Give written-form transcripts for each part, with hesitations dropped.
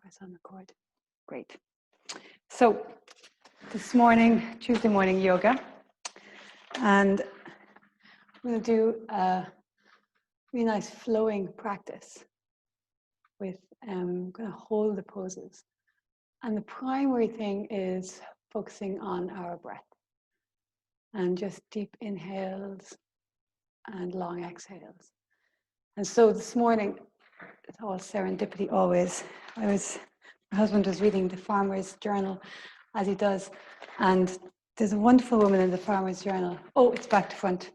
Press on record. Great. So this morning, Tuesday morning yoga, and I'm going to do a really nice flowing practice with, I'm going to hold the poses. And the primary thing is focusing on our breath and just deep inhales and long exhales. And so this morning, it's all serendipity always. My husband was reading the Farmer's Journal, as he does, and there's a wonderful woman in the Farmer's Journal. Oh, it's back to front.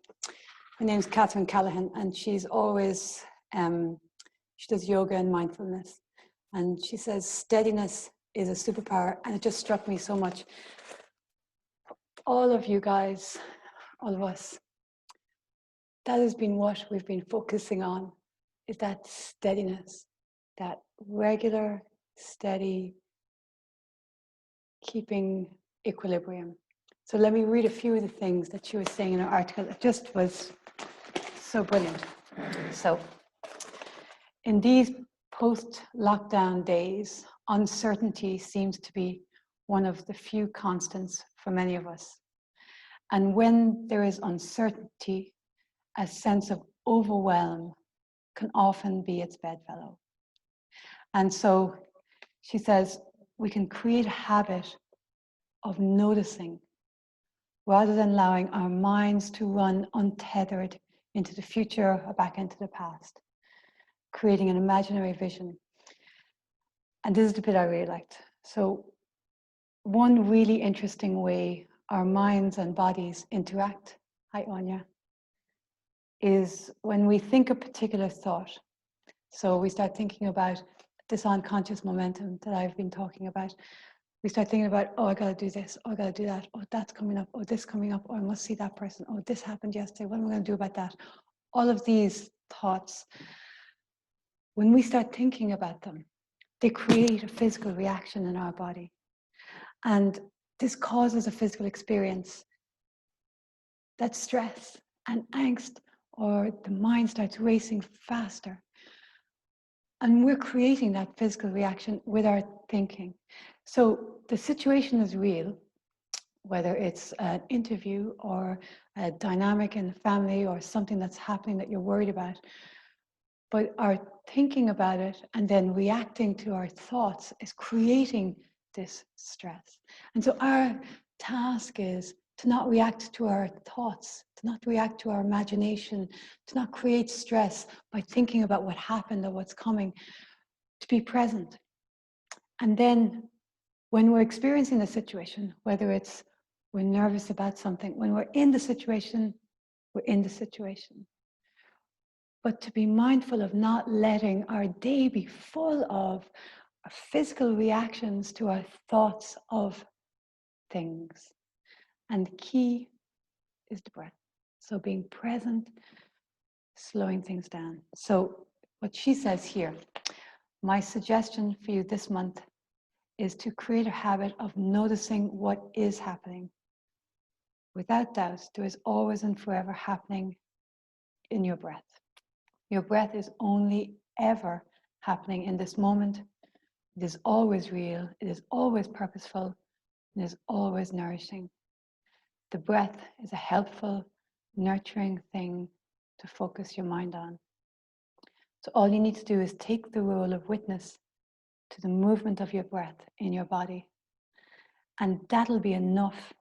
Her name's Catherine Callahan, and she's always, she does yoga and mindfulness. And she says steadiness is a superpower, and it just struck me so much. All of you guys, all of us, that has been what we've been focusing on, is that steadiness, that regular, steady, keeping equilibrium. So let me read a few of the things that she was saying in her article. It just was so brilliant. So, in these post-lockdown days, uncertainty seems to be one of the few constants for many of us. And when there is uncertainty, a sense of overwhelm can often be its bedfellow. And so she says, we can create a habit of noticing rather than allowing our minds to run untethered into the future or back into the past, creating an imaginary vision. And this is the bit I really liked. So one really interesting way our minds and bodies interact, hi Anya, is when we think a particular thought. So we start thinking about this unconscious momentum that I've been talking about. We start thinking about, oh, I gotta do this, oh, I gotta do that, oh, that's coming up, oh, this coming up, oh, I must see that person, oh, this happened yesterday, what am I gonna do about that? All of these thoughts, when we start thinking about them, they create a physical reaction in our body. And this causes a physical experience. That's stress and angst, or the mind starts racing faster. And we're creating that physical reaction with our thinking. So the situation is real, whether it's an interview or a dynamic in the family or something that's happening that you're worried about. But our thinking about it and then reacting to our thoughts is creating this stress. And so our task is to not react to our thoughts, to not react to our imagination, to not create stress by thinking about what happened or what's coming, to be present. And then when we're experiencing a situation, whether it's we're nervous about something, when we're in the situation, we're in the situation. But to be mindful of not letting our day be full of physical reactions to our thoughts of things. And the key is the breath. So being present, slowing things down. So what she says here, my suggestion for you this month is to create a habit of noticing what is happening. Without doubt, there is always and forever happening in your breath. Your breath is only ever happening in this moment. It is always real, it is always purposeful, it is always nourishing. The breath is a helpful, nurturing thing to focus your mind on. So all you need to do is take the role of witness to the movement of your breath in your body. And that'll be enough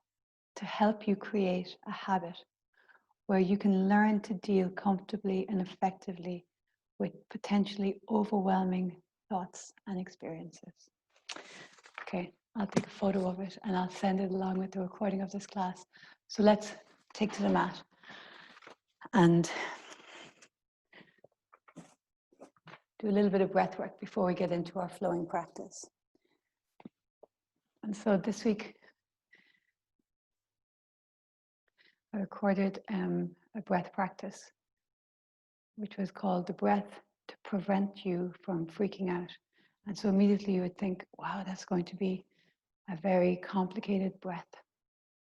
to help you create a habit where you can learn to deal comfortably and effectively with potentially overwhelming thoughts and experiences. Okay, I'll take a photo of it and I'll send it along with the recording of this class. So let's take to the mat and do a little bit of breath work before we get into our flowing practice. And so this week, I recorded a breath practice, which was called the breath to prevent you from freaking out. And so immediately you would think, wow, that's going to be a very complicated breath.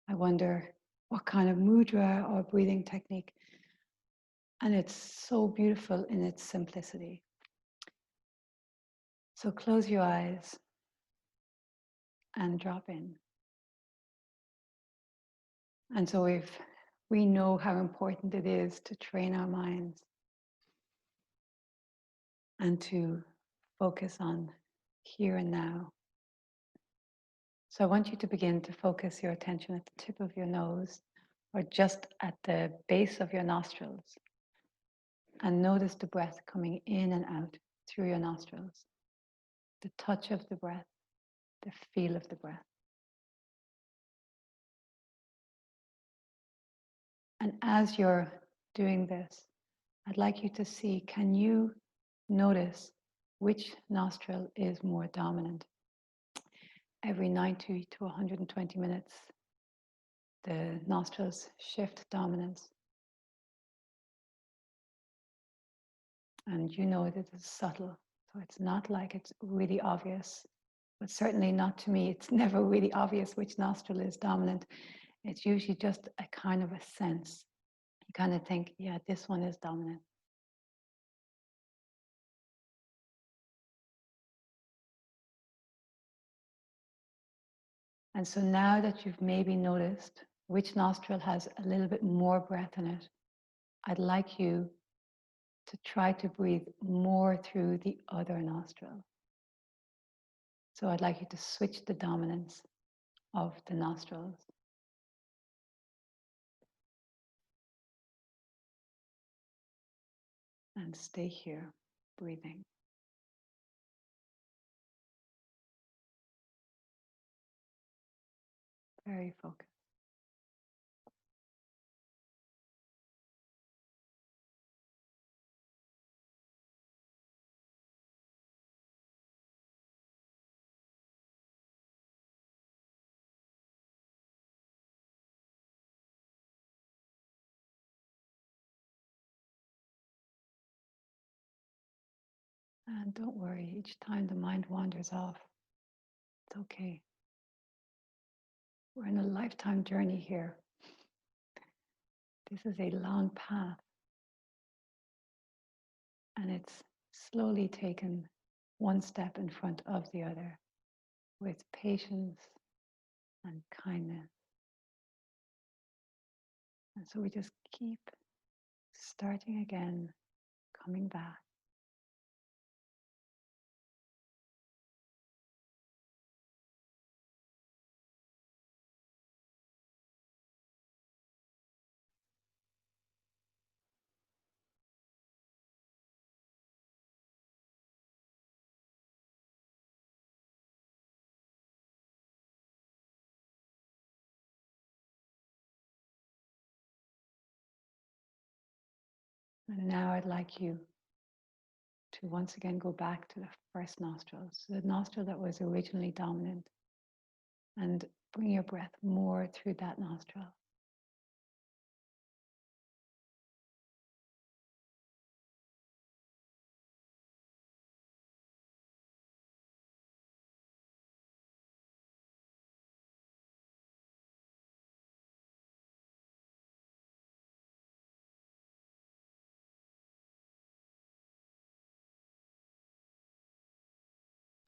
I wonder what kind of mudra or breathing technique. And it's so beautiful in its simplicity. So close your eyes and drop in. And so we know how important it is to train our minds and to focus on here and now. So I want you to begin to focus your attention at the tip of your nose or just at the base of your nostrils. And notice the breath coming in and out through your nostrils. The touch of the breath, the feel of the breath. And as you're doing this, I'd like you to see, can you notice which nostril is more dominant? Every 90 to 120 minutes, the nostrils shift dominance. And you know that it's subtle, so it's not like it's really obvious, but certainly not to me. It's never really obvious which nostril is dominant. It's usually just a kind of a sense. You kind of think, yeah, this one is dominant. And so now that you've maybe noticed which nostril has a little bit more breath in it, I'd like you to try to breathe more through the other nostril. So I'd like you to switch the dominance of the nostrils. And stay here, breathing. Very focused. And don't worry, each time the mind wanders off, it's okay. We're in a lifetime journey here. This is a long path. And it's slowly taken one step in front of the other with patience and kindness. And so we just keep starting again, coming back. And now I'd like you to once again go back to the first nostril, so the nostril that was originally dominant, and bring your breath more through that nostril.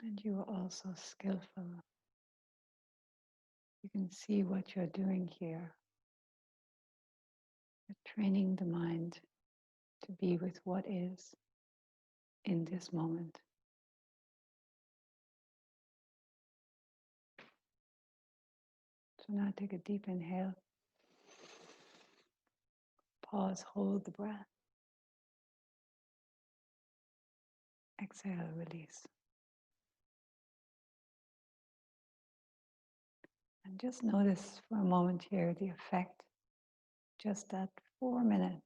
And you are also skillful. You can see what you're doing here. You're training the mind to be with what is in this moment. So now take a deep inhale. Pause, hold the breath. Exhale, release. And just notice for a moment here the effect just at 4 minutes.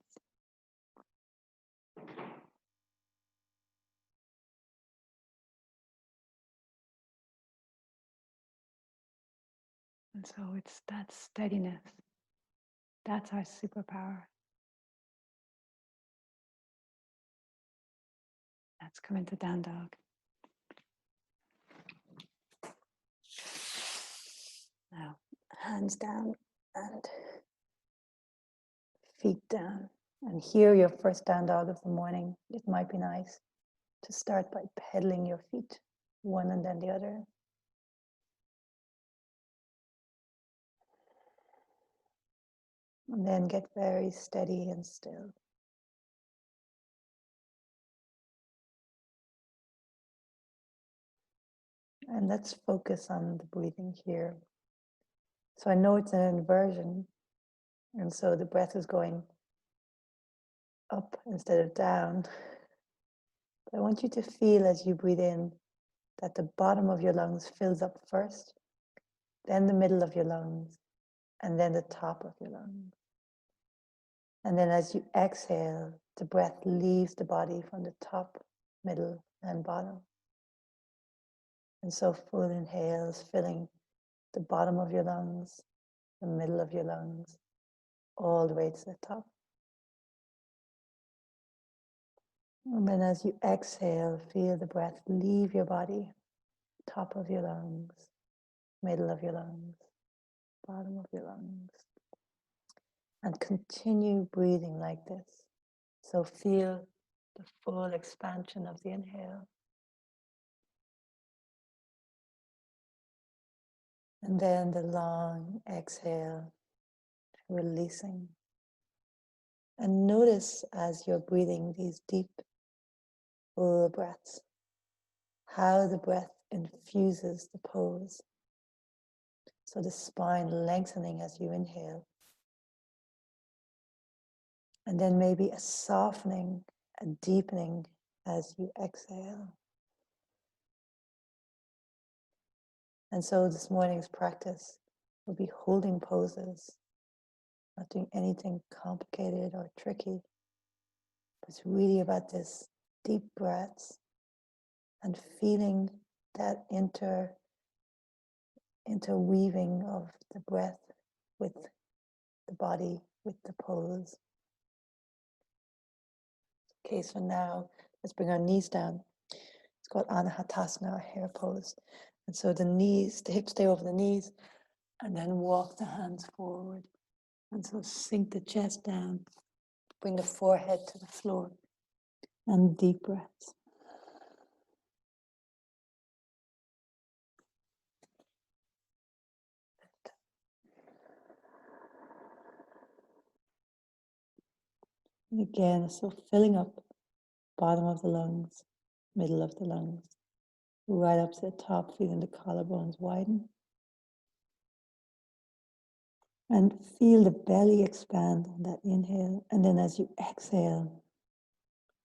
And so it's that steadiness. That's our superpower. Let's come into down dog. Now, hands down and feet down. And here, your first down dog of the morning, it might be nice to start by pedaling your feet one and then the other. And then get very steady and still. And let's focus on the breathing here. So I know it's an inversion, and so the breath is going up instead of down. But I want you to feel as you breathe in that the bottom of your lungs fills up first, then the middle of your lungs, and then the top of your lungs. And then as you exhale, the breath leaves the body from the top, middle, and bottom. And so full inhales filling the bottom of your lungs, the middle of your lungs, all the way to the top. And then as you exhale, feel the breath leave your body, top of your lungs, middle of your lungs, bottom of your lungs. And continue breathing like this. So feel the full expansion of the inhale. And then the long exhale, releasing. And notice as you're breathing these deep, full breaths, how the breath infuses the pose. So the spine lengthening as you inhale. And then maybe a softening, a deepening as you exhale. And so this morning's practice will be holding poses, not doing anything complicated or tricky. It's really about this deep breaths and feeling that interweaving of the breath with the body, with the pose. Okay, so now let's bring our knees down. It's called Anahatasana, our hair pose. And so the knees, the hips stay over the knees, and then walk the hands forward. And so sink the chest down, bring the forehead to the floor, and deep breaths. And again, so filling up bottom of the lungs, middle of the lungs, right up to the top, feeling the collarbones widen. And feel the belly expand on that inhale. And then as you exhale,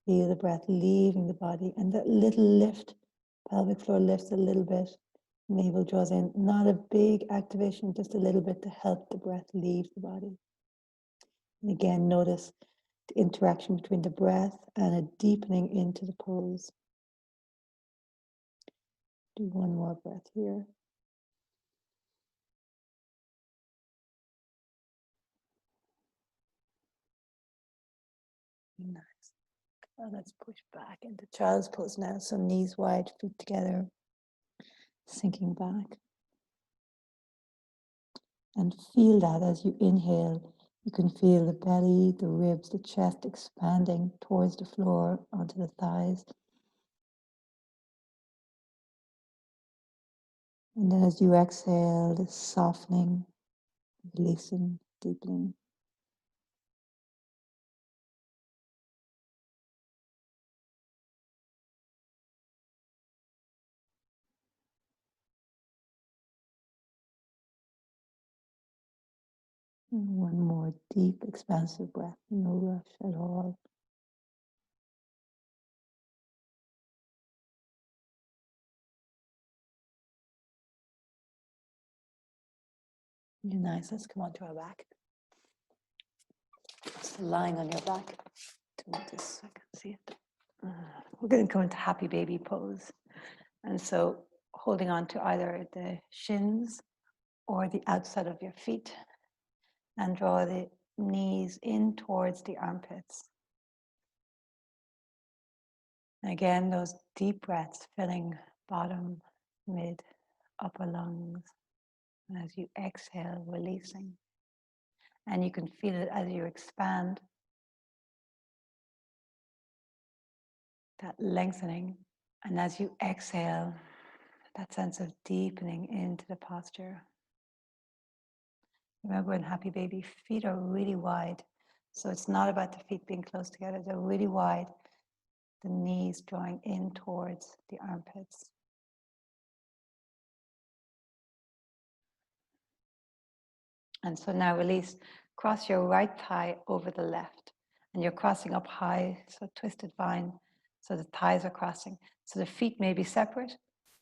feel the breath leaving the body and that little lift, pelvic floor lifts a little bit, navel draws in. Not a big activation, just a little bit to help the breath leave the body. And again, notice the interaction between the breath and a deepening into the pose. Do one more breath here. Nice. Well, let's push back into child's pose now. So knees wide, feet together, sinking back. And feel that as you inhale, you can feel the belly, the ribs, the chest expanding towards the floor, onto the thighs. And then as you exhale, the softening, releasing, deepening. And one more deep, expansive breath, no rush at all. You're nice. Let's come onto our back. Just lying on your back. To move this so I can see it. We're going to come into happy baby pose. And so holding on to either the shins or the outside of your feet and draw the knees in towards the armpits. And again, those deep breaths filling bottom, mid, upper lungs. And as you exhale, releasing. And you can feel it as you expand, that lengthening. And as you exhale, that sense of deepening into the posture. Remember in Happy Baby, feet are really wide. So it's not about the feet being close together. They're really wide. The knees drawing in towards the armpits. And so now release. Cross your right thigh over the left. And you're crossing up high, so twisted vine. So the thighs are crossing. So the feet may be separate.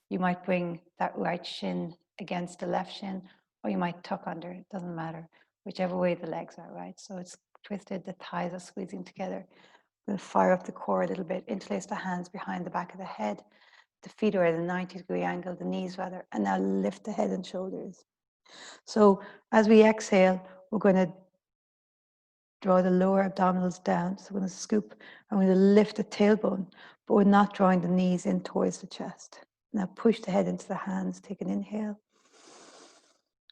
You might bring that right shin against the left shin, or you might tuck under. It doesn't matter, whichever way the legs are, right? So it's twisted, the thighs are squeezing together. We'll fire up the core a little bit, interlace the hands behind the back of the head. The feet are at a 90-degree angle, the knees rather, and now lift the head and shoulders. So as we exhale, we're going to draw the lower abdominals down. So we're going to scoop and we're going to lift the tailbone, but we're not drawing the knees in towards the chest. Now push the head into the hands, take an inhale.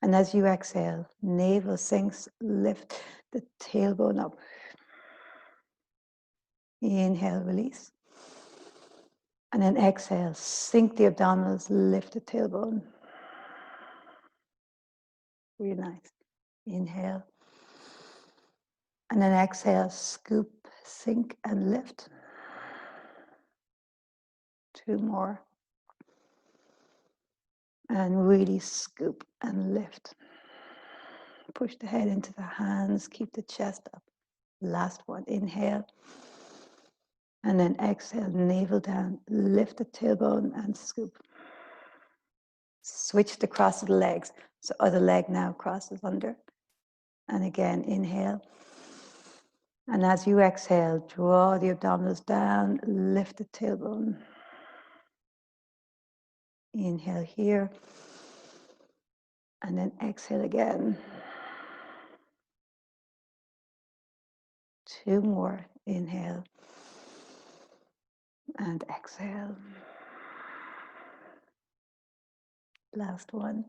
And as you exhale, navel sinks, lift the tailbone up. Inhale, release. And then exhale, sink the abdominals, lift the tailbone. Really nice. Inhale. And then exhale, scoop, sink, and lift. 2 more. And really scoop and lift. Push the head into the hands, keep the chest up. Last one, inhale. And then exhale, navel down, lift the tailbone and scoop. Switch the cross of the legs. So other leg now crosses under. And again, inhale. And as you exhale, draw the abdominals down, lift the tailbone. Inhale here. And then exhale again. 2 more. Inhale. And exhale. Last one.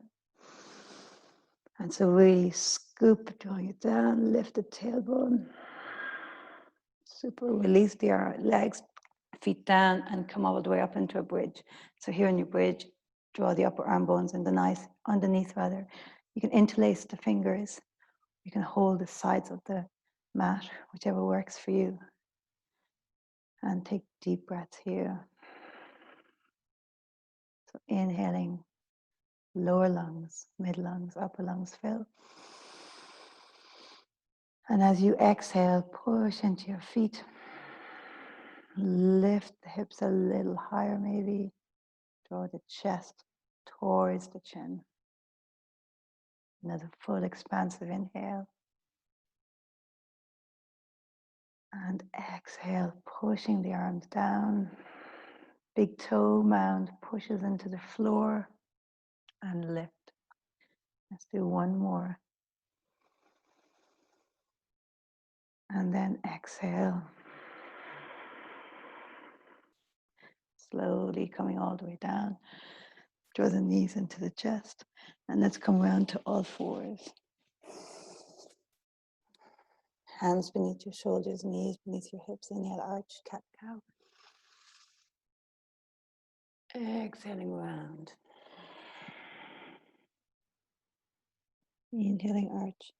And so really scoop, drawing it down, lift the tailbone. Super, release the legs, feet down, and come all the way up into a bridge. So here in your bridge, draw the upper arm bones and the nice underneath rather. You can interlace the fingers. You can hold the sides of the mat, whichever works for you. And take deep breaths here. So inhaling, lower lungs, mid lungs, upper lungs fill. And as you exhale, push into your feet. Lift the hips a little higher maybe. Draw the chest towards the chin. Another full expansive inhale. And exhale, pushing the arms down. Big toe mound pushes into the floor and lift. Let's do one more. And then exhale. Slowly coming all the way down. Draw the knees into the chest. And let's come around to all fours. Hands beneath your shoulders, knees beneath your hips. Inhale, arch, cat-cow. Exhaling round. Inhaling, arch.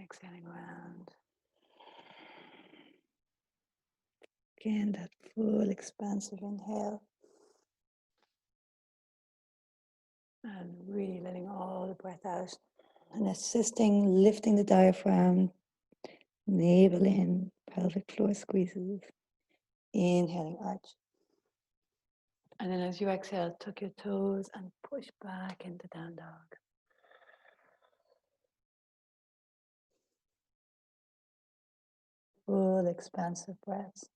Exhaling round. Again, that full expansive inhale. And really letting all the breath out. And assisting, lifting the diaphragm. Navel in, pelvic floor squeezes. Inhaling, arch. And then as you exhale, tuck your toes and push back into down dog. Full expansive breaths.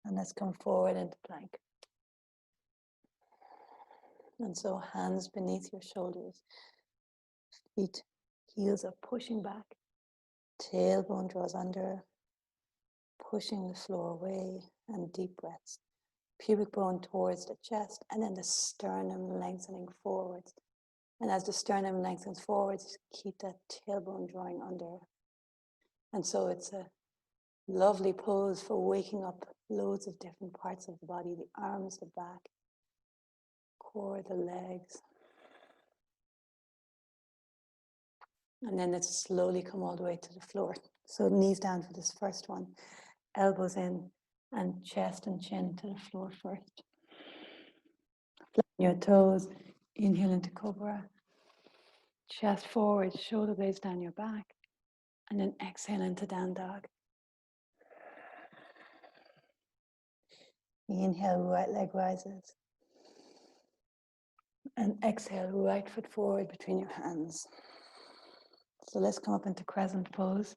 And let's come forward into plank. And so hands beneath your shoulders. Feet, heels are pushing back. Tailbone draws under. Pushing the floor away and deep breaths. Pubic bone towards the chest and then the sternum lengthening forwards. And as the sternum lengthens forwards, keep that tailbone drawing under. And so it's a Lovely pose for waking up loads of different parts of the body, the arms, the back, core, the legs. And then let's slowly come all the way to the floor. So knees down for this first one, elbows in, and chest and chin to the floor first. Flatten your toes, inhale into cobra. Chest forward, shoulder blades down your back. And then exhale into down dog. Inhale, right leg rises. And exhale, right foot forward between your hands. So let's come up into crescent pose.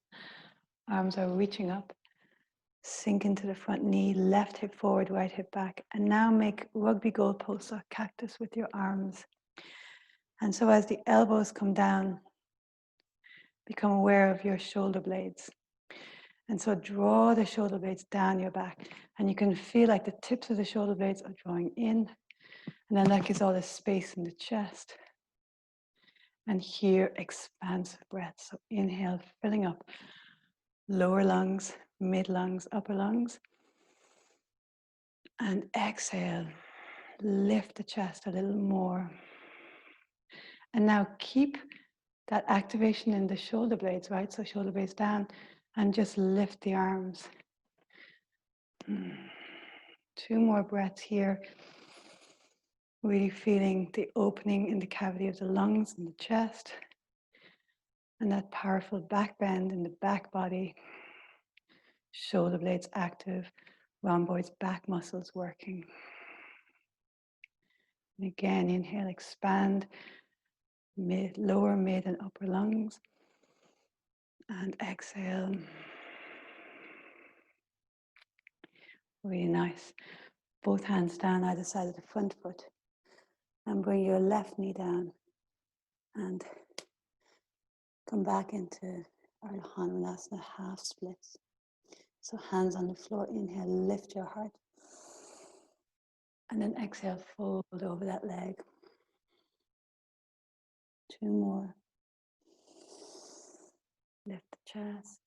Arms are reaching up. Sink into the front knee, left hip forward, right hip back. And now make rugby goalposts or cactus with your arms. And so as the elbows come down, become aware of your shoulder blades. And so draw the shoulder blades down your back. And you can feel like the tips of the shoulder blades are drawing in. And then that gives all this space in the chest. And here, expansive breath. So inhale, filling up lower lungs, mid lungs, upper lungs. And exhale, lift the chest a little more. And now keep that activation in the shoulder blades, right? So shoulder blades down and just lift the arms. 2 more breaths here. Really feeling the opening in the cavity of the lungs and the chest. And that powerful back bend in the back body. Shoulder blades active, rhomboids, back muscles working. And again, inhale, expand lower, mid, and upper lungs. And exhale. Really nice. Both hands down either side of the front foot. And bring your left knee down. And come back into our Hanumanasana half splits. So hands on the floor, inhale, lift your heart. And then exhale, fold over that leg. 2 more. Lift the chest.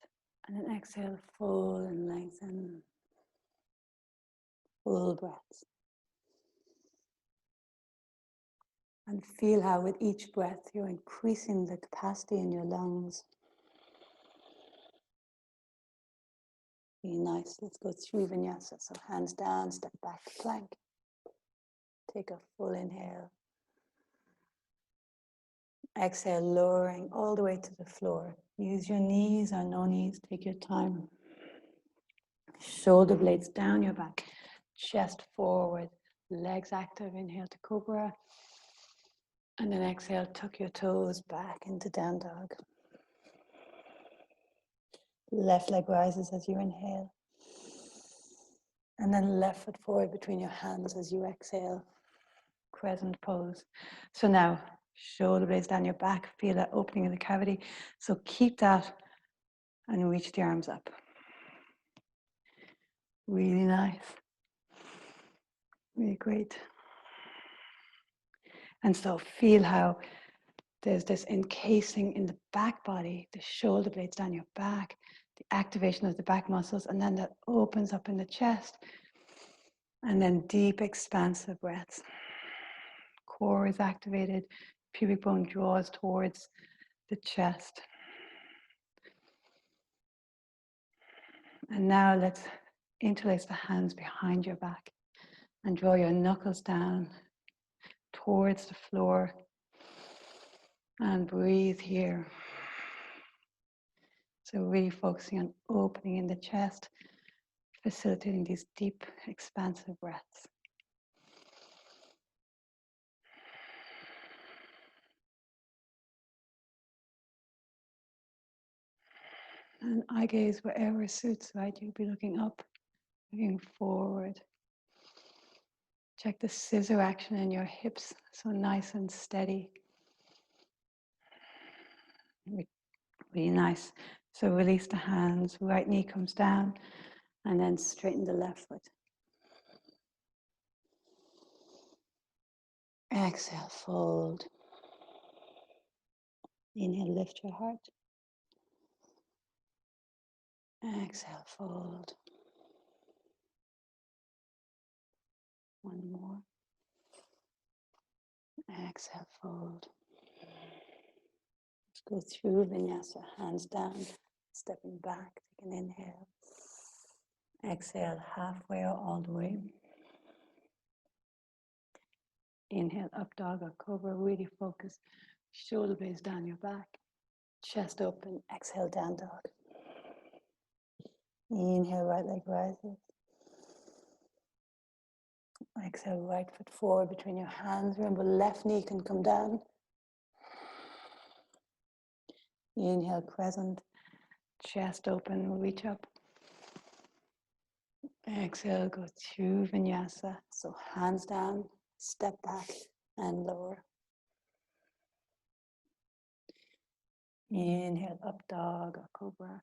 And then exhale, fold and lengthen. Full breaths. And feel how with each breath you're increasing the capacity in your lungs. Be nice. Let's go through vinyasa. So hands down, step back, plank. Take a full inhale. Exhale, lowering all the way to the floor. Use your knees or no knees. Take your time. Shoulder blades down your back. Chest forward. Legs active. Inhale to cobra. And then exhale, tuck your toes back into down dog. Left leg rises as you inhale. And then left foot forward between your hands as you exhale. Crescent pose. So now, shoulder blades down your back. Feel that opening in the cavity. So keep that and reach the arms up. Really nice. Really great. And so feel how there's this encasing in the back body, the shoulder blades down your back, the activation of the back muscles, and then that opens up in the chest. And then deep expansive breaths. Core is activated, pubic bone draws towards the chest. And now let's interlace the hands behind your back and draw your knuckles down towards the floor. And breathe here. So really focusing on opening in the chest, facilitating these deep, expansive breaths. And eye gaze wherever suits, right? You'll be looking up, looking forward. Check the scissor action in your hips, so nice and steady. Really nice. So release the hands, right knee comes down, and then straighten the left foot. Exhale, fold. Inhale, lift your heart. Exhale, fold. One more. Exhale, fold. Let's go through vinyasa, hands down, stepping back, take an inhale. Exhale, halfway or all the way. Inhale, up dog or cobra, really focus. Shoulder blades down your back, chest open. Exhale, down dog. Inhale, right leg rises. Exhale, right foot forward between your hands. Remember, left knee can come down. Inhale, crescent, chest open, reach up. Exhale, go through vinyasa. So hands down, step back and lower. Inhale, up dog or cobra.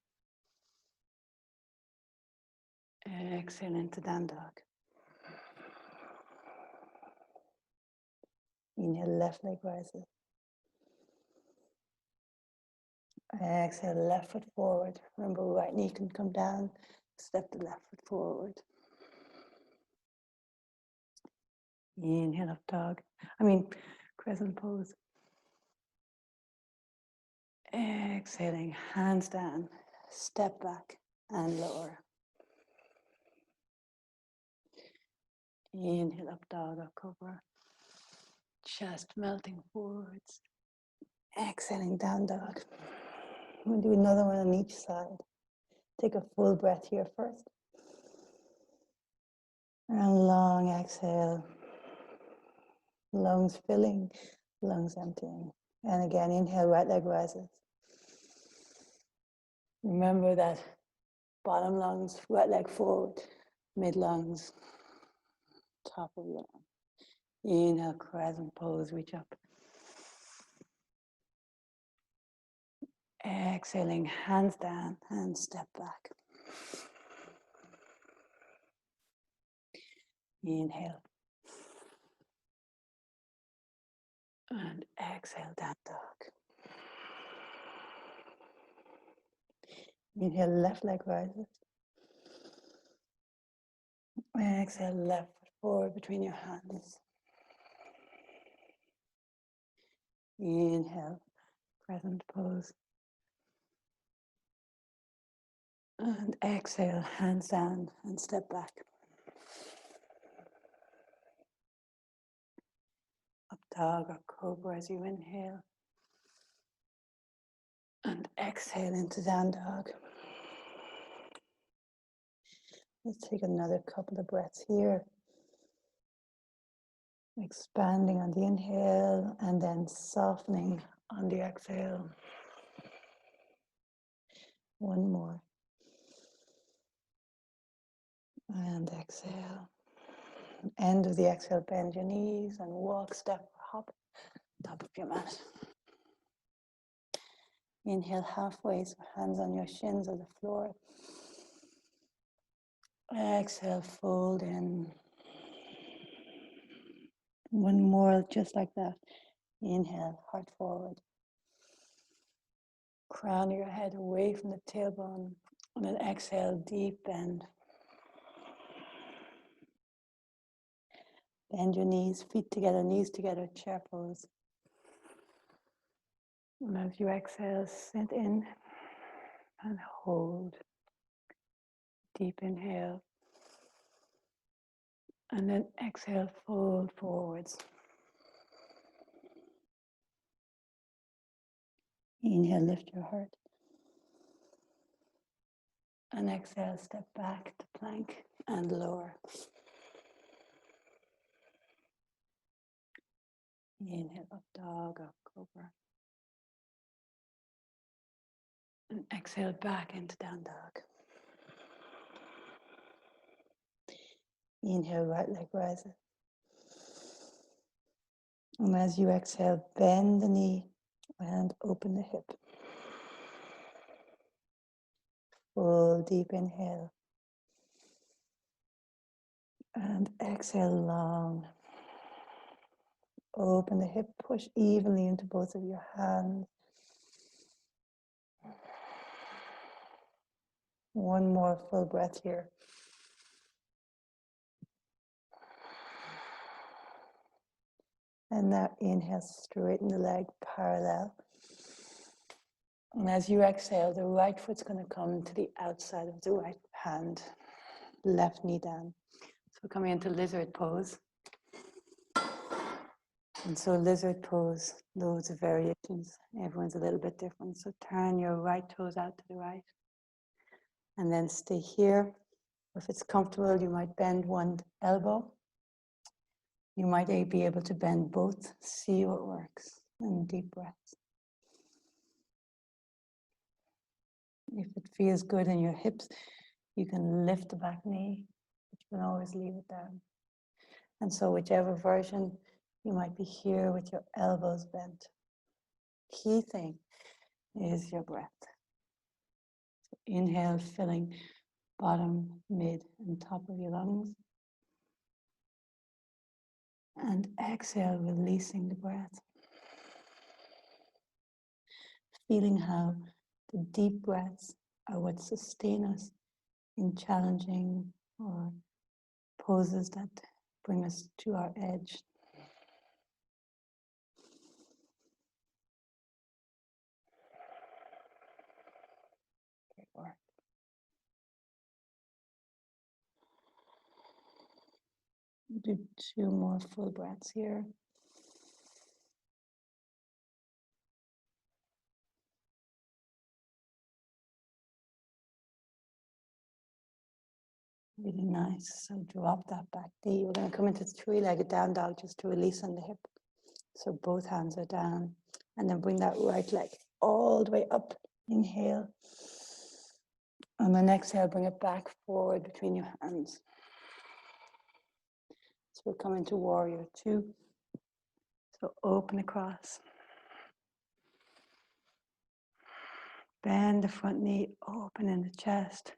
Exhale into down dog. Inhale, left leg rises. Exhale, left foot forward. Remember, right knee can come down. Step the left foot forward. Inhale, up dog. Crescent pose. Exhaling, hands down. Step back and lower. Inhale, up dog or cobra. Chest melting forwards. Exhaling, down dog. We'll do another one on each side. Take a full breath here first. And long exhale. Lungs filling, lungs emptying. And again, inhale, right leg rises. Remember that bottom lungs, right leg forward, mid lungs, top of your lung. Inhale, crescent pose, reach up. Exhaling, hands down and step back. Inhale. And exhale, down dog. Inhale, left leg rises. Exhale, left foot forward between your hands. Inhale, crescent pose. And exhale, hands down and step back. Up dog or cobra as you inhale. And exhale into down dog. Let's take another couple of breaths here. Expanding on the inhale and then softening on the exhale. One more. And exhale. End of the exhale, bend your knees and walk, step, hop, top of your mat. Inhale halfway, so hands on your shins or the floor. Exhale, fold in. One more, just like that. Inhale, heart forward. Crown of your head away from the tailbone. And then exhale, deep bend. Bend your knees, feet together, chair pose. And as you exhale, sit in and hold. Deep inhale. And then exhale, fold forwards. Inhale, lift your heart. And exhale, step back to plank and lower. Inhale, up dog, up cobra. And exhale, back into down dog. Inhale, right leg rises. And as you exhale, bend the knee and open the hip. Full deep inhale. And exhale long. Open the hip, push evenly into both of your hands. One more full breath here. And now inhale, straighten the leg parallel. And as you exhale, the right foot's going to come to the outside of the right hand, left knee down. So we're coming into lizard pose. And so lizard pose, loads of variations. Everyone's a little bit different. So turn your right toes out to the right. And then stay here. If it's comfortable, you might bend one elbow. You might be able to bend both. See what works. And deep breaths. If it feels good in your hips, you can lift the back knee, but you can always leave it down. And so whichever version, you might be here with your elbows bent. Key thing is your breath. So inhale, filling bottom, mid, and top of your lungs. And exhale, releasing the breath. Feeling how the deep breaths are what sustain us in challenging or poses that bring us to our edge. Great work. Do 2 more full breaths here. Really nice. So drop that back knee. We're going to come into 3-legged down dog just to release on the hip. So both hands are down. And then bring that right leg all the way up. Inhale. And then exhale, bring it back forward between your hands. So we'll come into warrior 2. So open across. Bend the front knee, open in the chest.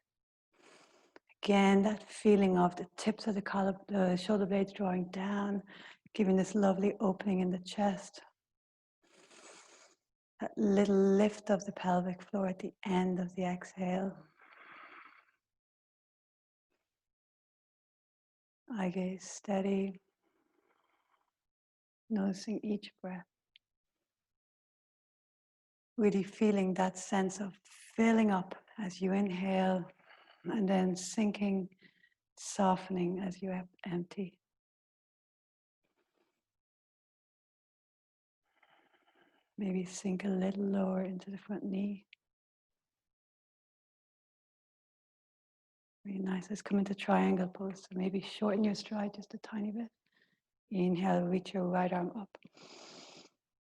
Again, that feeling of the tips of the shoulder blades drawing down, giving this lovely opening in the chest. That little lift of the pelvic floor at the end of the exhale. Eye gaze steady. Noticing each breath. Really feeling that sense of filling up as you inhale and then sinking, softening as you empty. Maybe sink a little lower into the front knee. Very nice. Let's come into triangle pose. So maybe shorten your stride just a tiny bit. Inhale, reach your right arm up.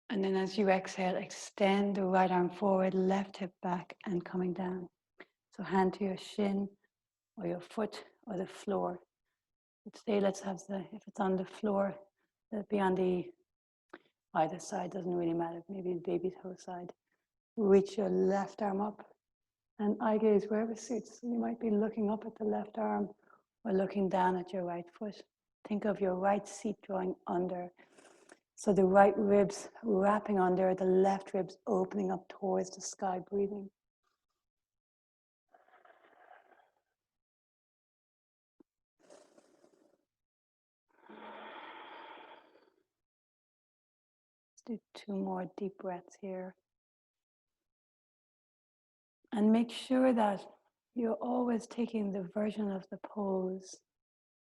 And then as you exhale, extend the right arm forward, left hip back and coming down. So hand to your shin or your foot or the floor. But today let's have if it's on the floor, let it be on the either side, doesn't really matter, maybe the baby toe side. Reach your left arm up and eye gaze wherever suits. So you might be looking up at the left arm or looking down at your right foot. Think of your right seat drawing under. So the right ribs wrapping under, the left ribs opening up towards the sky, breathing. Let's do 2 more deep breaths here. And make sure that you're always taking the version of the pose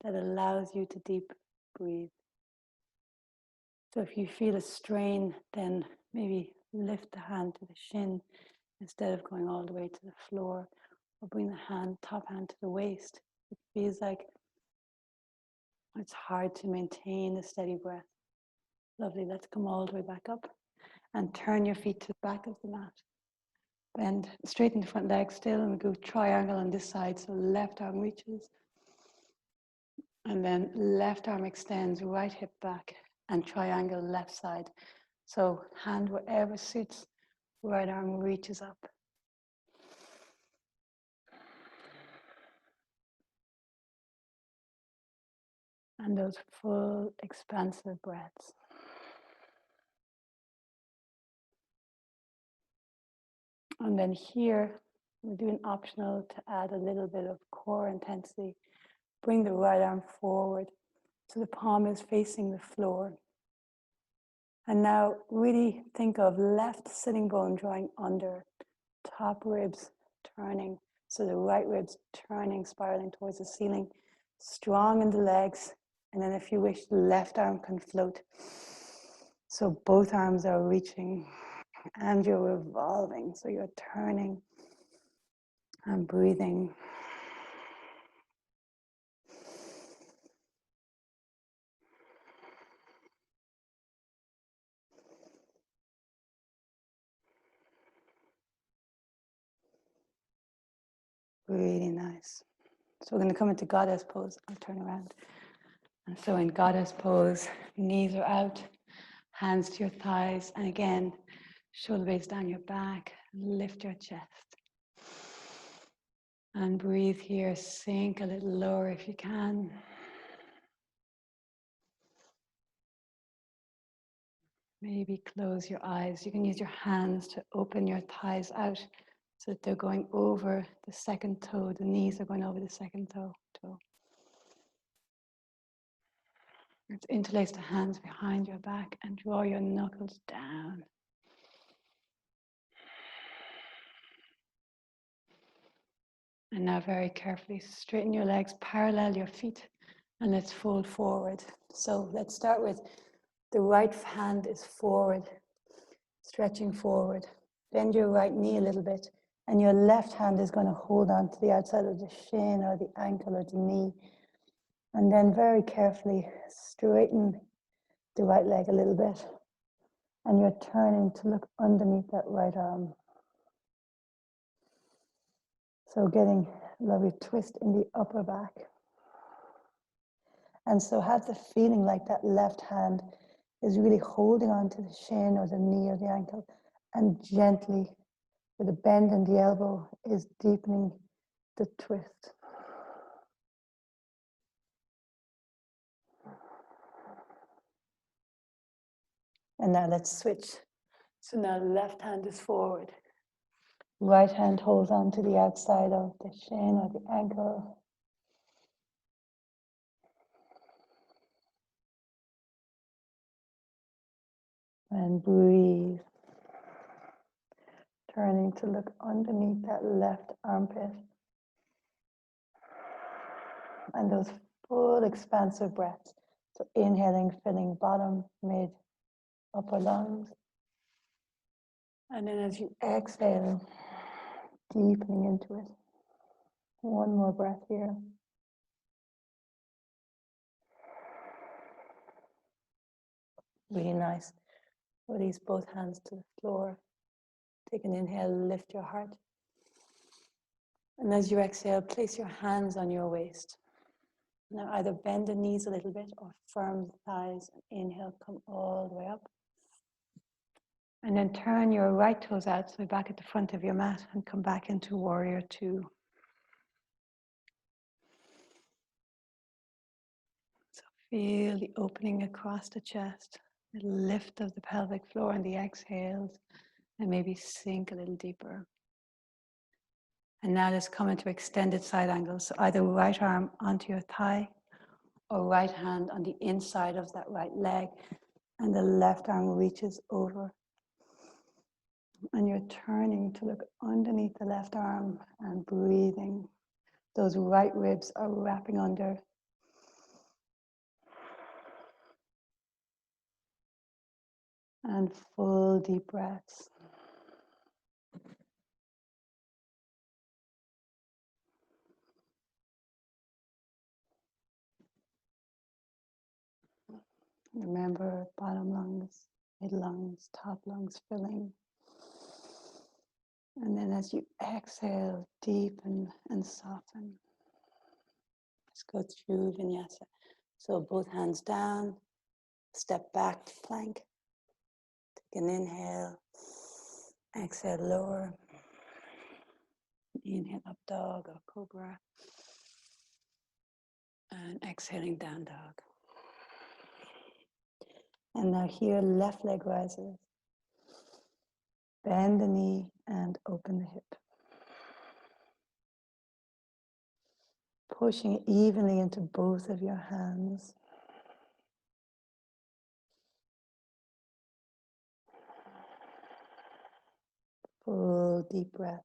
that allows you to deep breathe. So if you feel a strain, then maybe lift the hand to the shin instead of going all the way to the floor, or bring the top hand to the waist. It feels like it's hard to maintain a steady breath. Lovely, let's come all the way back up and turn your feet to the back of the mat. Bend, straighten the front leg still, and we go triangle on this side, so left arm reaches. And then left arm extends, right hip back, and triangle left side. So hand wherever suits, right arm reaches up. And those full expansive breaths. And then here, We're doing optional to add a little bit of core intensity. Bring the right arm forward so the palm is facing the floor. And now really think of left sitting bone drawing under, top ribs turning, so the right ribs turning, spiraling towards the ceiling, strong in the legs, and then if you wish, the left arm can float. So both arms are reaching and you're revolving, so you're turning and breathing. Really nice. So we're going to come into goddess pose. I'll turn around. And so in goddess pose, knees are out, hands to your thighs, and again, shoulder blades down your back, lift your chest. And breathe here, sink a little lower if you can. Maybe close your eyes. You can use your hands to open your thighs out so that they're going over the second toe. The knees are going over the second toe. Let's interlace the hands behind your back and draw your knuckles down. And now very carefully straighten your legs, parallel your feet, and let's fold forward. So let's start with the right hand is forward, stretching forward. Bend your right knee a little bit, and your left hand is going to hold on to the outside of the shin or the ankle or the knee. And then very carefully straighten the right leg a little bit. And you're turning to look underneath that right arm. So getting a lovely twist in the upper back. And so have the feeling like that left hand is really holding on to the shin or the knee or the ankle, and gently, with a bend in the elbow, is deepening the twist. And now let's switch. So now the left hand is forward. Right hand holds on to the outside of the shin or the ankle. And breathe. Turning to look underneath that left armpit. And those full expansive breaths. So inhaling, filling bottom, mid, upper lungs. And then as you exhale, deepening into it. One more breath here. Really nice. Release both hands to the floor. Take an inhale, lift your heart. And as you exhale, place your hands on your waist. Now either bend the knees a little bit or firm the thighs. And inhale, come all the way up. And then turn your right toes out, so back at the front of your mat, and come back into warrior two. So feel the opening across the chest, the lift of the pelvic floor and the exhales, and maybe sink a little deeper. And now let's come into extended side angles. So either right arm onto your thigh or right hand on the inside of that right leg, and the left arm reaches over. And you're turning to look underneath the left arm and breathing. Those right ribs are wrapping under. And full deep breaths. Remember, bottom lungs, mid lungs, top lungs filling. And then as you exhale, deepen and soften. Let's go through vinyasa. So both hands down, step back to plank. Take an inhale, exhale, lower. Inhale, up dog or cobra. And exhaling, down dog. And now here, left leg rises. Bend the knee and open the hip. pushing evenly into both of your hands. Full deep breath.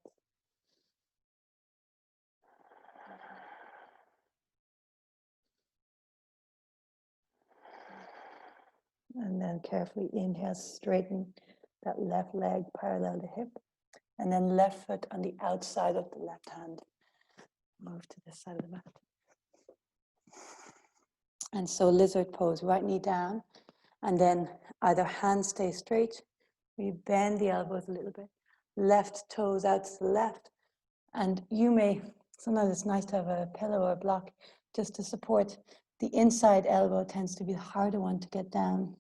And then carefully inhale, straighten that left leg parallel to hip. And then left foot on the outside of the left hand. Move to this side of the mat. And so lizard pose, right knee down. And then either hand stay straight, or you bend the elbows a little bit. Left toes out to the left. And you may, sometimes it's nice to have a pillow or a block just to support. The inside elbow tends to be the harder one to get down.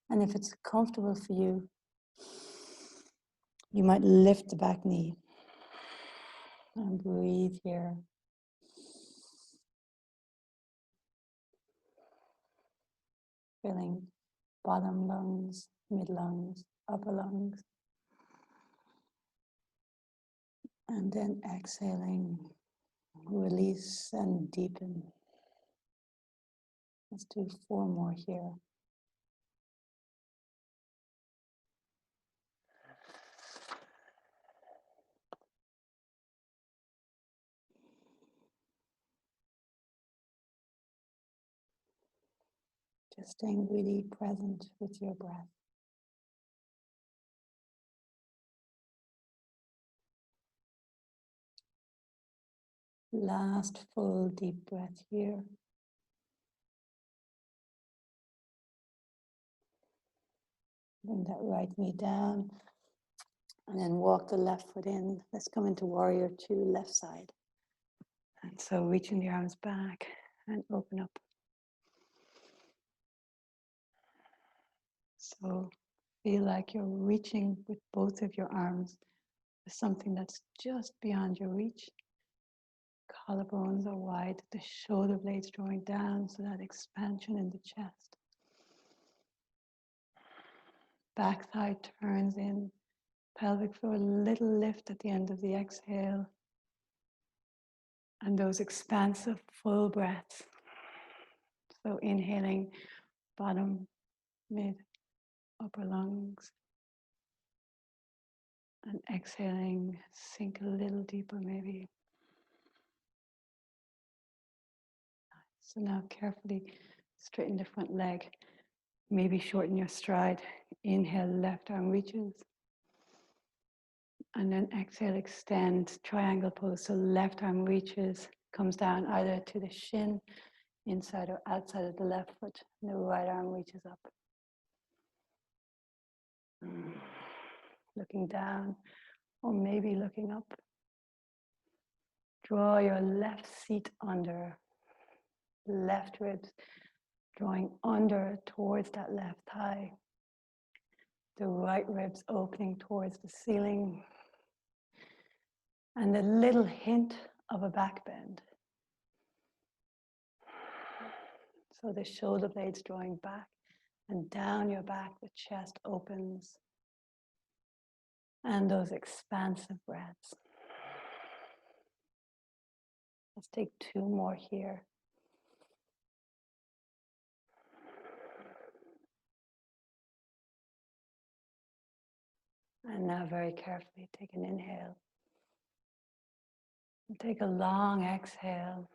And if it's comfortable for you, you might lift the back knee. And breathe here. Filling bottom lungs, mid lungs, upper lungs. And then exhaling, release and deepen. Let's do 4 more here. Just staying really present with your breath. Last full deep breath here. Bring that right knee down. And then walk the left foot in. Let's come into warrior 2, left side. And so reaching the arms back and open up. So feel like you're reaching with both of your arms for something that's just beyond your reach. Collarbones are wide, the shoulder blades drawing down, so that expansion in the chest. Back thigh turns in, pelvic floor, a little lift at the end of the exhale. And those expansive full breaths. So inhaling bottom, mid, upper lungs. And exhaling, sink a little deeper maybe. So now carefully straighten the front leg. Maybe shorten your stride. Inhale, left arm reaches. And then exhale, extend, triangle pose. So left arm reaches, comes down either to the shin, inside or outside of the left foot. And the right arm reaches up. Looking down, or maybe looking up. Draw your left seat under. Left ribs drawing under towards that left thigh. The right ribs opening towards the ceiling. And a little hint of a back bend. So the shoulder blades drawing back and down your back, the chest opens. And those expansive breaths. Let's take 2 more here. And now very carefully take an inhale. And take a long exhale.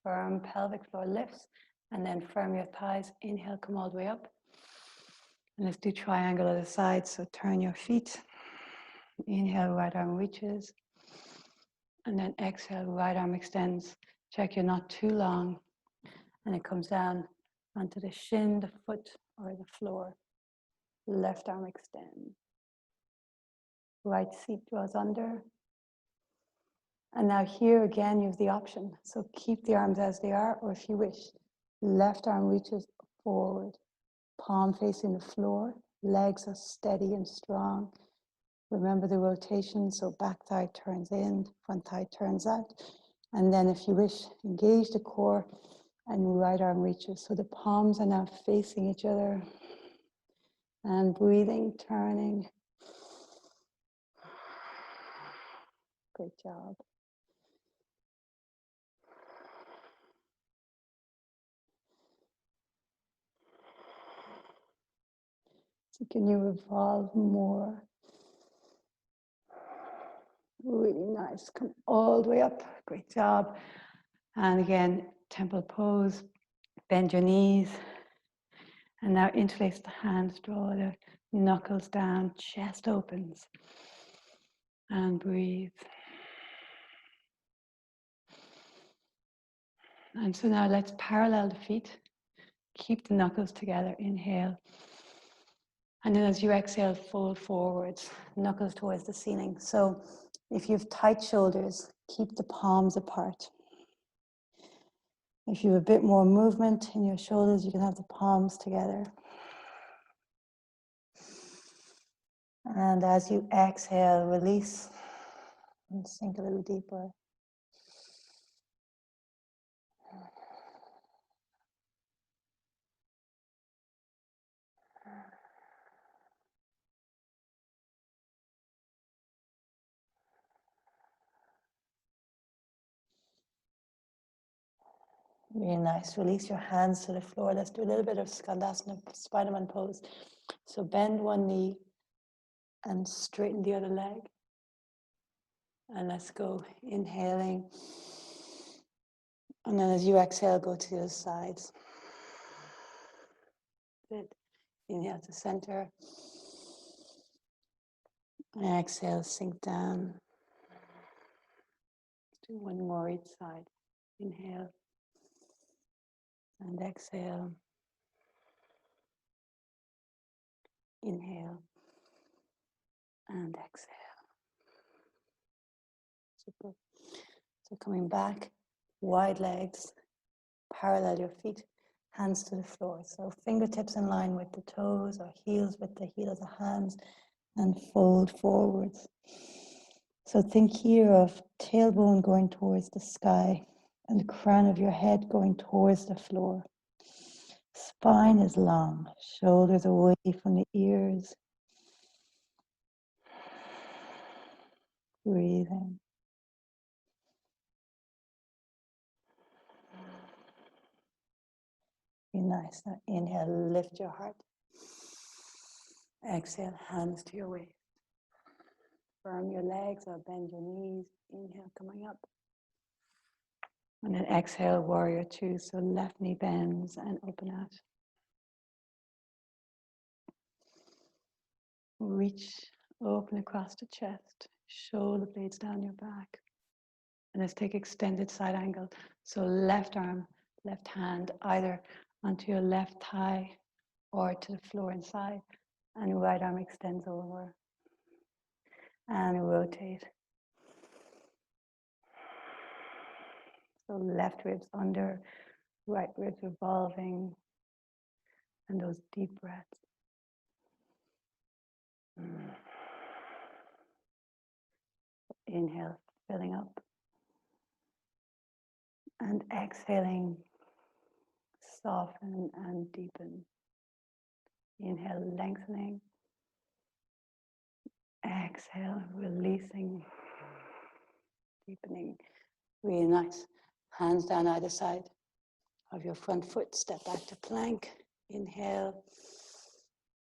Firm pelvic floor lifts. And then firm your thighs. Inhale, come all the way up. And let's do triangle at the side. So turn your feet. Inhale, right arm reaches. And then exhale, right arm extends. Check you're not too long. And it comes down onto the shin, the foot, or the floor. Left arm extends. Right seat draws under. And now here again, you have the option. So keep the arms as they are, or if you wish, left arm reaches forward. Palm facing the floor. Legs are steady and strong. Remember the rotation, so back thigh turns in, front thigh turns out. And then if you wish, engage the core and right arm reaches. So the palms are now facing each other. And breathing, turning. Great job. So can you revolve more? Really nice. Come all the way up. Great job. And again, temple pose. Bend your knees. And now interlace the hands. Draw the knuckles down. Chest opens. And breathe. And so now let's parallel the feet. Keep the knuckles together. Inhale. And then as you exhale, fold forwards, knuckles towards the ceiling. So if you have tight shoulders, keep the palms apart. If you have a bit more movement in your shoulders, you can have the palms together. And as you exhale, release and sink a little deeper. Really nice. Release your hands to the floor. Let's do a little bit of Skandasana, Spider-Man pose. So bend one knee and straighten the other leg. And let's go inhaling. And then as you exhale, go to the other sides. Good. Inhale to center. And exhale, sink down. Do one more each side. Inhale. And exhale. Inhale. And exhale. Super. So coming back, wide legs, parallel your feet, hands to the floor. So fingertips in line with the toes or heels with the heel of the hands and fold forwards. So think here of tailbone going towards the sky and the crown of your head going towards the floor. Spine is long, shoulders away from the ears. Breathing. Be nice. Now inhale, lift your heart. Exhale, hands to your waist. Firm your legs or bend your knees. Inhale, coming up. And then exhale, warrior two. So left knee bends and open out. Reach, open across the chest. Shoulder blades down your back. And let's take extended side angle. So left arm, left hand, either onto your left thigh or to the floor inside. And right arm extends over. And rotate. So left ribs under, right ribs revolving. And those deep breaths. Inhale, filling up. And exhaling, soften and deepen. Inhale, lengthening. Exhale, releasing, deepening. Really nice. Hands down either side of your front foot. Step back to plank. Inhale.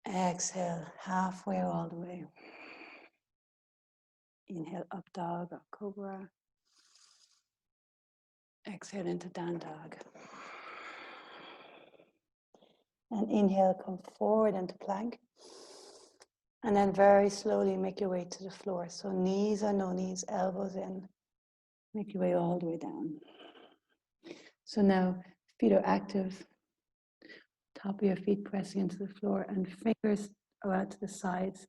Exhale, halfway or all the way. Inhale, up dog or cobra. Exhale into down dog. And inhale, come forward into plank. And then very slowly make your way to the floor. So knees or no knees, elbows in. Make your way all the way down. So now feet are active. Top of your feet pressing into the floor and fingers are out to the sides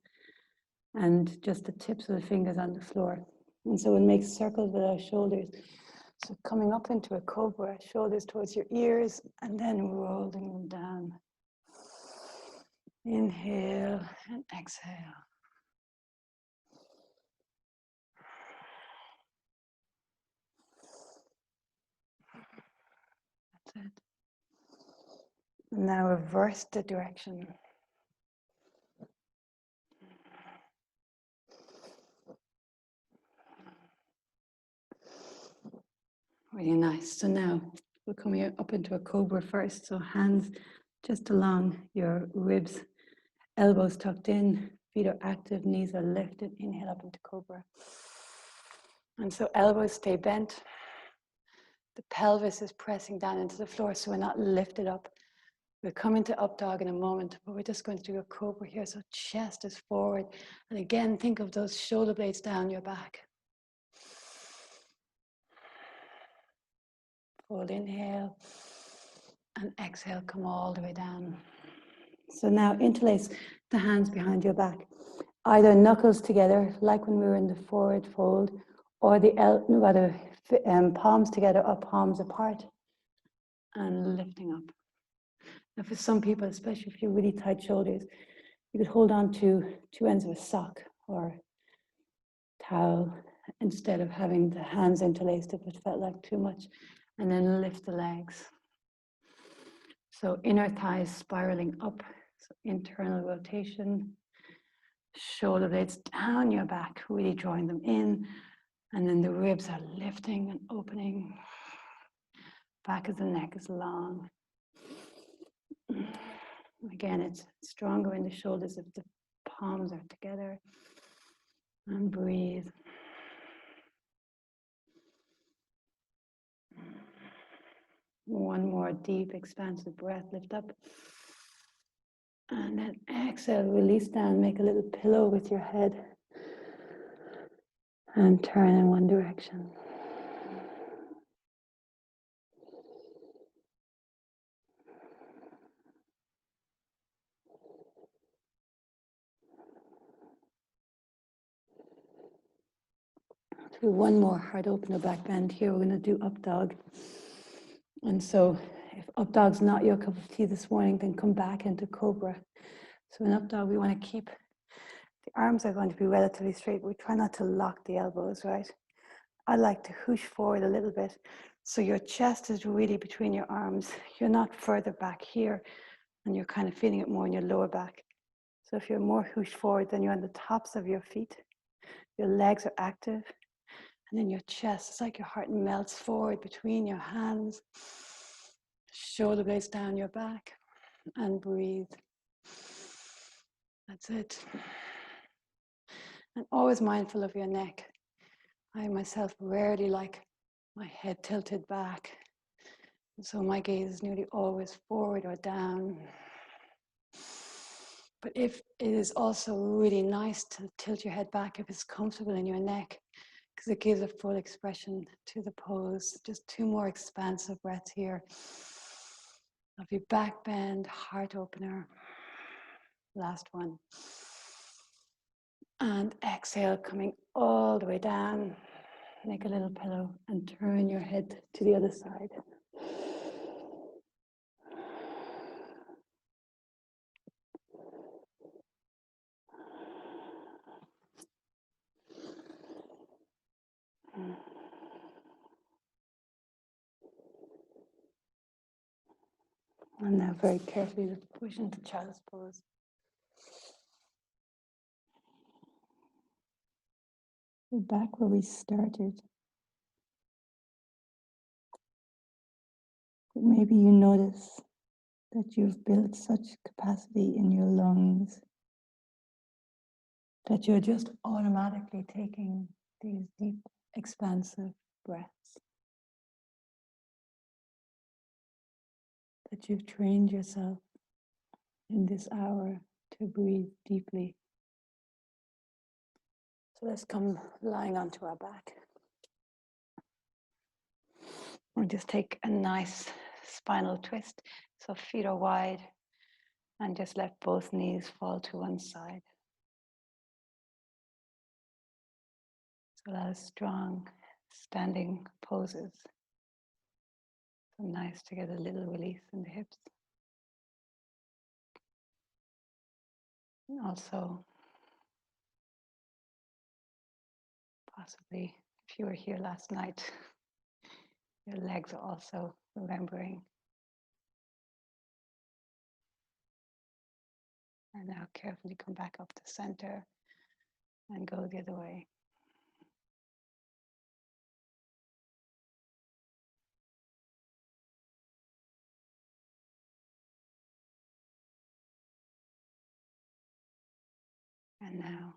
and just the tips of the fingers on the floor. And so it makes circles with our shoulders. So coming up into a cobra, shoulders towards your ears and then rolling them down. Inhale and exhale. That's it. And now reverse the direction. Really nice. So now we're coming up into a cobra first. So hands just along your ribs Elbows tucked in, feet are active, knees are lifted. Inhale up into cobra. And so elbows stay bent. The pelvis is pressing down into the floor, so we're not lifted up. We'll come into up dog in a moment, but we're just going to do a cobra here. So chest is forward. And again, think of those shoulder blades down your back. Hold inhale and exhale, come all the way down. So now interlace the hands behind your back. Either knuckles together, like when we were in the forward fold, or palms together or palms apart, and lifting up. Now for some people, especially if you're really tight shoulders, you could hold on to two ends of a sock or towel instead of having the hands interlaced if it felt like too much, and then lift the legs. So inner thighs spiraling up, so internal rotation, shoulder blades down your back, really drawing them in, and then the ribs are lifting and opening. Back of the neck is long. Again, it's stronger in the shoulders if the palms are together. And breathe. One more deep, expansive breath. Lift up. And then exhale, release down. Make a little pillow with your head. And turn in one direction. Do one more heart opener back bend here. We're going to do up dog. And so if up dog's not your cup of tea this morning, then come back into cobra. So in up dog, we want to keep, the arms are going to be relatively straight. We try not to lock the elbows, right? I like to hoosh forward a little bit. So your chest is really between your arms. You're not further back here, and you're kind of feeling it more in your lower back. So if you're more hoosh forward, then you're on the tops of your feet. Your legs are active. And then your chest, it's like your heart melts forward between your hands. Shoulder blades down your back. And breathe. That's it. And always mindful of your neck. I myself rarely like my head tilted back. So my gaze is nearly always forward or down. But if it is also really nice to tilt your head back if it's comfortable in your neck, because it gives a full expression to the pose. Just two more expansive breaths here. Of your back bend, heart opener. Last one. And exhale, coming all the way down. Make a little pillow and turn your head to the other side. And now very carefully push into child's pose. We're back where we started. But maybe you notice that you've built such capacity in your lungs that you're just automatically taking these deep, expansive breaths. That you've trained yourself in this hour to breathe deeply. So let's come lying onto our back. We'll just take a nice spinal twist. So feet are wide and just let both knees fall to one side. So a lot of strong standing poses. So nice to get a little release in the hips. And also, possibly, if you were here last night, your legs are also remembering. And now carefully come back up to center and go the other way. And now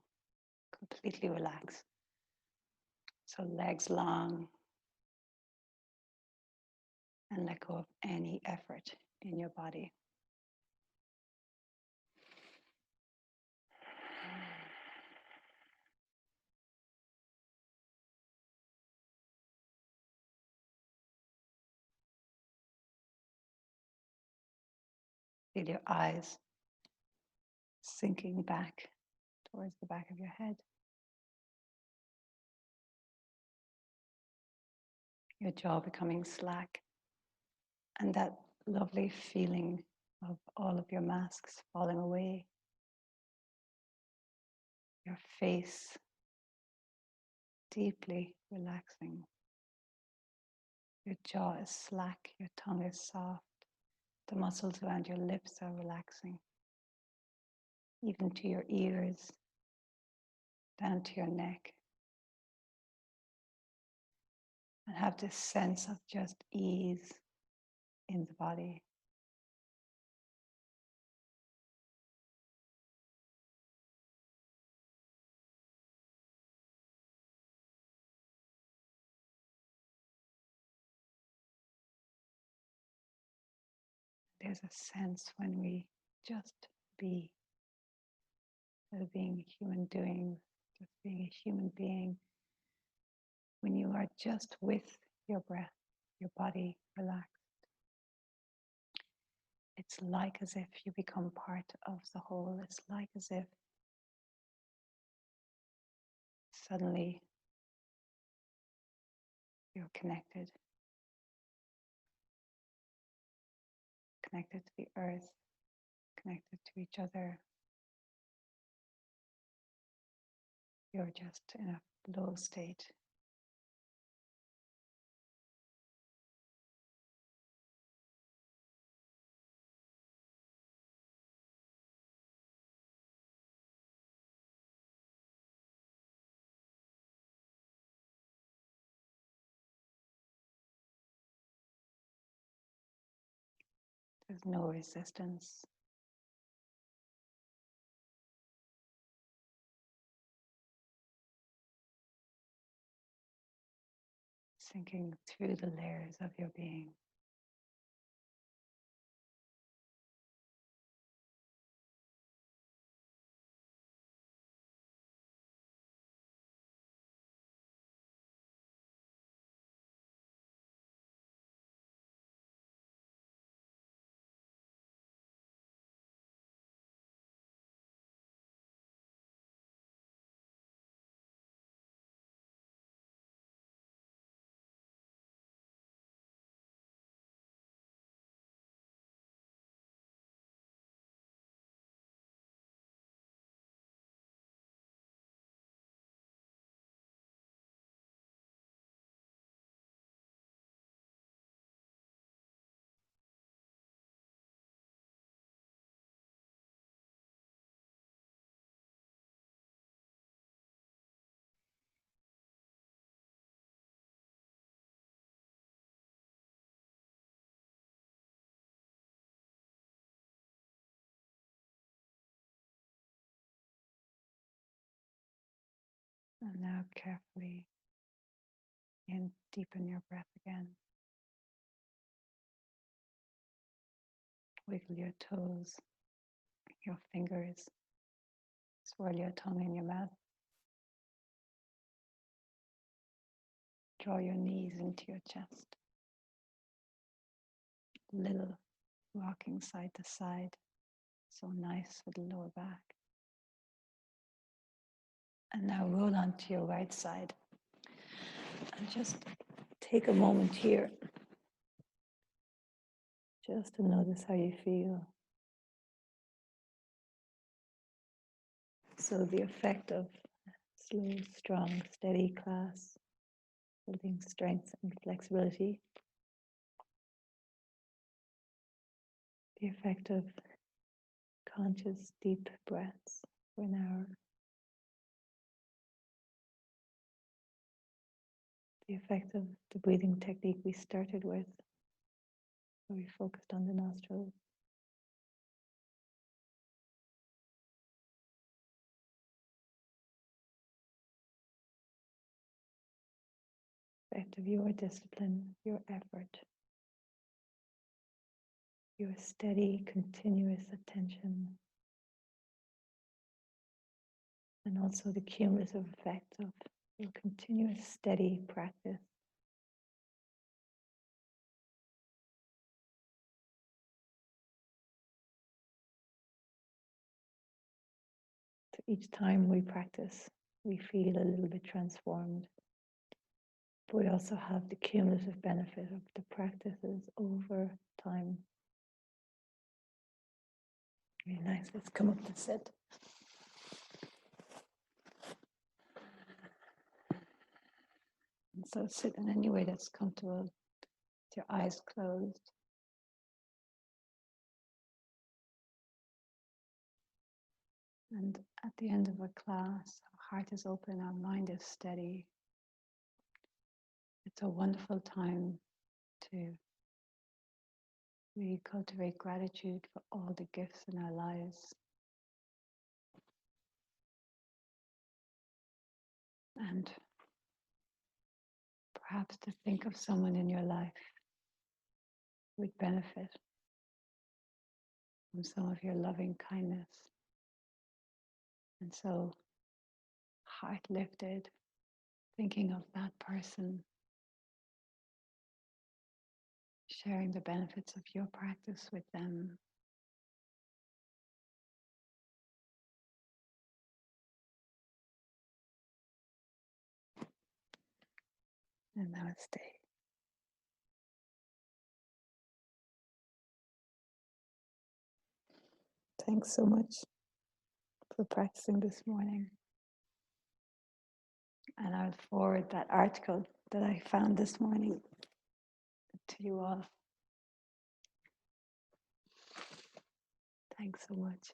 completely relax. So legs long, and let go of any effort in your body. Feel your eyes sinking back towards the back of your head. Your jaw becoming slack. And that lovely feeling of all of your masks falling away. Your face deeply relaxing. Your jaw is slack, your tongue is soft. The muscles around your lips are relaxing. Even to your ears, down to your neck. And have this sense of just ease in the body. There's a sense when we just be, being a human doing, just being a human being, when you are just with your breath, your body relaxed. It's like as if you become part of the whole. It's like as if suddenly you're connected to the earth, connected to each other. You're just in a flow state. There's no resistance. Sinking through the layers of your being. And now carefully deepen your breath again. Wiggle your toes, your fingers, swirl your tongue in your mouth. Draw your knees into your chest. Little rocking side to side, so nice for the lower back. And now roll onto your right side. And just take a moment here just to notice how you feel. So the effect of slow, strong, steady class, building strength and flexibility. The effect of conscious, deep breaths for an hour. The effect of the breathing technique we started with, where we focused on the nostrils. effect of your discipline, your effort, your steady, continuous attention, and also the cumulative effect of your continuous steady practice. So each time we practice, we feel a little bit transformed. But we also have the cumulative benefit of the practices over time. Very nice. Let's come up to sit. And so sit in any way that's comfortable, with your eyes closed. And at the end of a class, our heart is open, our mind is steady. It's a wonderful time to really cultivate gratitude for all the gifts in our lives. And perhaps to think of someone in your life who would benefit from some of your loving kindness. And so, heart lifted, thinking of that person, sharing the benefits of your practice with them. And namaste. Thanks so much for practicing this morning. And I'll forward that article that I found this morning to you all. Thanks so much.